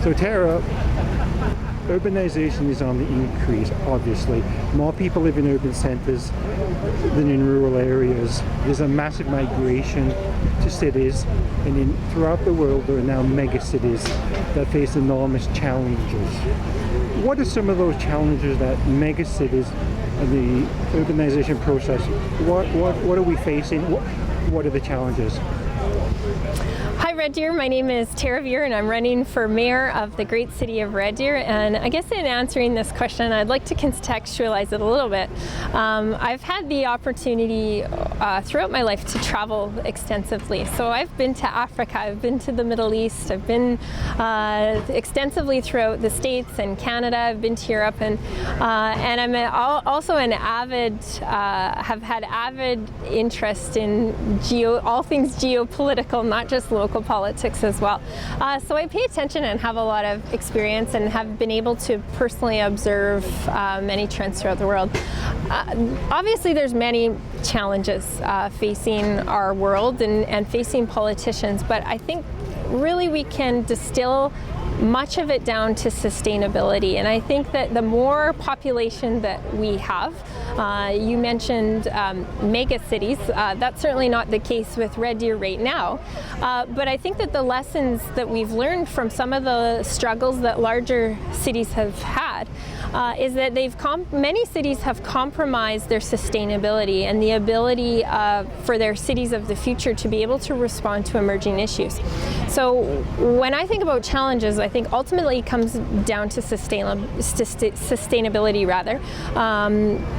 So Tara, urbanization is on the increase, obviously. More people live in urban centres than in rural areas. There's a massive migration to cities, and throughout the world there are now mega cities that face enormous challenges. What are some of those challenges that mega cities and the urbanization process, what are we facing? What are the challenges? Hi Red Deer, my name is Tara Veer and I'm running for Mayor of the great city of Red Deer, and I guess in answering this question I'd like to contextualize it a little bit. I've had the opportunity throughout my life to travel extensively. So I've been to Africa, I've been to the Middle East, I've been extensively throughout the States and Canada, I've been to Europe, and I'm also an avid, have had avid interest in all things geopolitical, not just local politics as well. So I pay attention and have a lot of experience and have been able to personally observe many trends throughout the world. Obviously there's many challenges facing our world and facing politicians, but I think really we can distill much of it down to sustainability. And I think that the more population that we have, you mentioned mega cities, that's certainly not the case with Red Deer right now, but I think that the lessons that we've learned from some of the struggles that larger cities have had is that many cities have compromised their sustainability and the ability for their cities of the future to be able to respond to emerging issues. So when I think about challenges, I think ultimately it comes down to sustainability rather,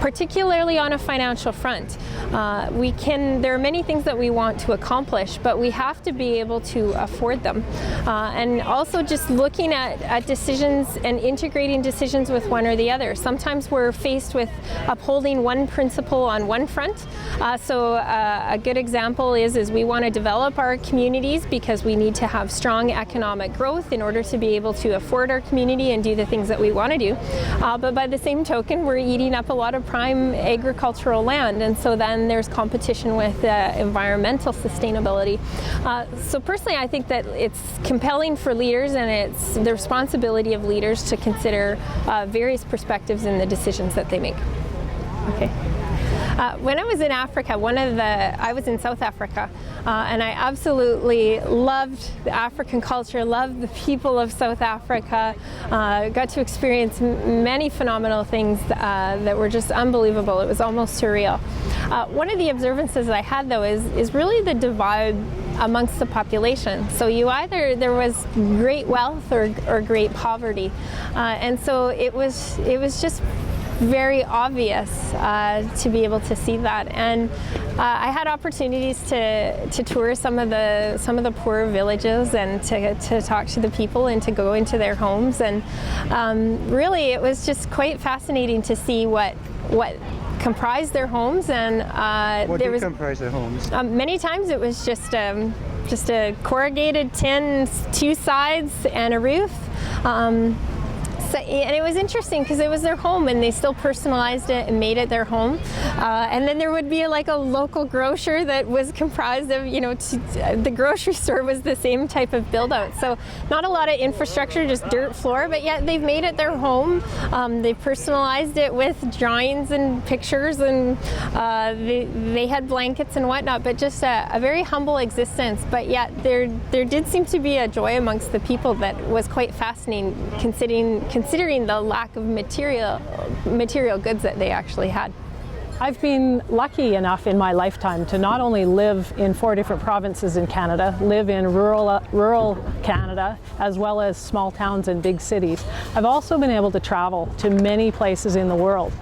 particularly on a financial front. There are many things that we want to accomplish, but we have to be able to afford them. And also just looking at decisions and integrating decisions with one or the other. Sometimes we're faced with upholding one principle on one front. So a good example is we want to develop our communities because we need to have strong economic growth in order to be able to afford our community and do the things that we want to do. But by the same token, we're eating up a lot of prime agricultural land, and so then there's competition with environmental sustainability. So personally, I think that it's compelling for leaders, and it's the responsibility of leaders to consider various perspectives in the decisions that they make. Okay. When I was in Africa, I was in South Africa, and I absolutely loved the African culture, loved the people of South Africa, got to experience many phenomenal things that were just unbelievable. It was almost surreal. One of the observances I had though is really the divide amongst the population. So there was great wealth or great poverty, and so it was just very obvious to be able to see that. And I had opportunities to tour some of the poorer villages and to talk to the people and to go into their homes, and really it was just quite fascinating to see what comprised their homes. And what did comprise their homes? Many times it was just a corrugated tin, two sides and a roof. And it was interesting because it was their home and they still personalized it and made it their home. And then there would be like a local grocer that was comprised of, the grocery store was the same type of build out. So not a lot of infrastructure, just dirt floor, but yet they've made it their home. They personalized it with drawings and pictures, and they had blankets and whatnot, but just a very humble existence. But yet there did seem to be a joy amongst the people that was quite fascinating, considering the lack of material goods that they actually had. I've been lucky enough in my lifetime to not only live in 4 different provinces in Canada, live in rural Canada, as well as small towns and big cities. I've also been able to travel to many places in the world,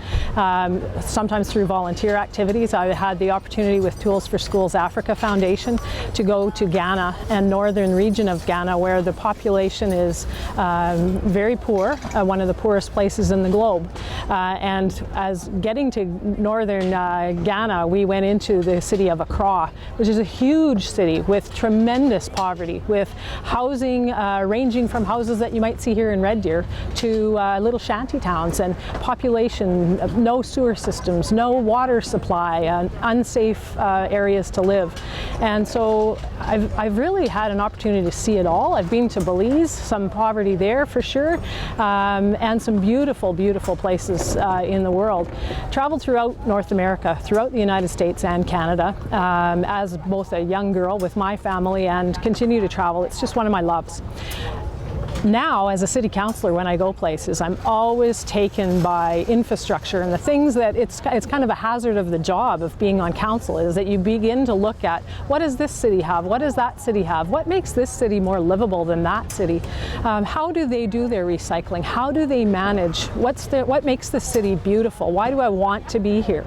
sometimes through volunteer activities. I had the opportunity with Tools for Schools Africa Foundation to go to Ghana and northern region of Ghana, where the population is very poor, one of the poorest places in the globe. And as getting to northern northern Ghana, we went into the city of Accra, which is a huge city with tremendous poverty, with housing ranging from houses that you might see here in Red Deer to little shanty towns, and population, no sewer systems, no water supply, unsafe areas to live. And so I've really had an opportunity to see it all. I've been to Belize, some poverty there for sure, and some beautiful, beautiful places in the world. Traveled throughout North America, throughout the United States and Canada, as both a young girl with my family, and continue to travel. It's just one of my loves. Now, as a city councillor, when I go places, I'm always taken by infrastructure and the things that it's kind of a hazard of the job of being on council, is that you begin to look at, what does this city have? What does that city have? What makes this city more livable than that city? How do they do their recycling? How do they manage? What makes the city beautiful? Why do I want to be here?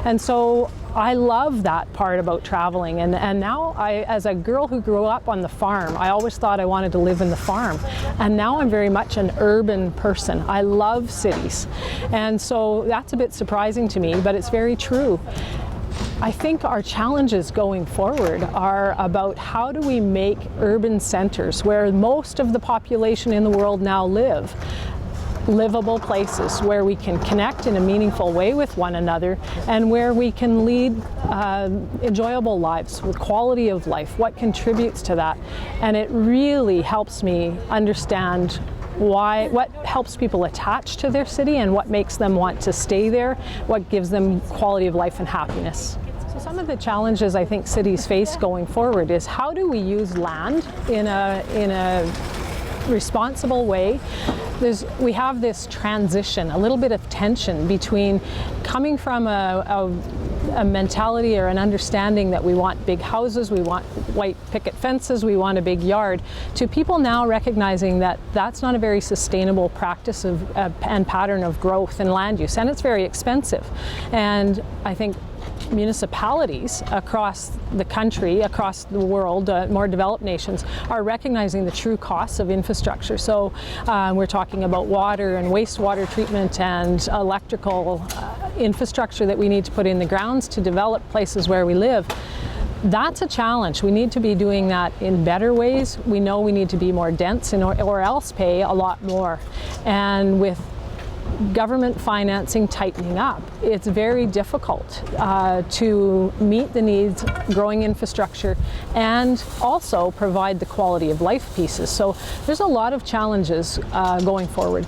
And so I love that part about traveling, and now as a girl who grew up on the farm, I always thought I wanted to live in the farm, and now I'm very much an urban person. I love cities, and so that's a bit surprising to me, but it's very true. I think our challenges going forward are about how do we make urban centers, where most of the population in the world now live, livable places where we can connect in a meaningful way with one another, and where we can lead enjoyable lives with quality of life. What contributes to that? And it really helps me understand what helps people attach to their city and what makes them want to stay there, what gives them quality of life and happiness. So some of the challenges I think cities face going forward is, how do we use land in a responsible way? We have this transition, a little bit of tension between coming from a mentality or an understanding that we want big houses, we want white picket fences, we want a big yard, to people now recognizing that that's not a very sustainable practice and pattern of growth and land use, and it's very expensive. And I think municipalities across the country, across the world, more developed nations, are recognizing the true costs of infrastructure. So we're talking about water and wastewater treatment and electrical infrastructure that we need to put in the grounds to develop places where we live. That's a challenge. We need to be doing that in better ways. We know we need to be more dense or else pay a lot more. And with government financing tightening up, it's very difficult to meet the needs, growing infrastructure, and also provide the quality of life pieces. So there's a lot of challenges going forward.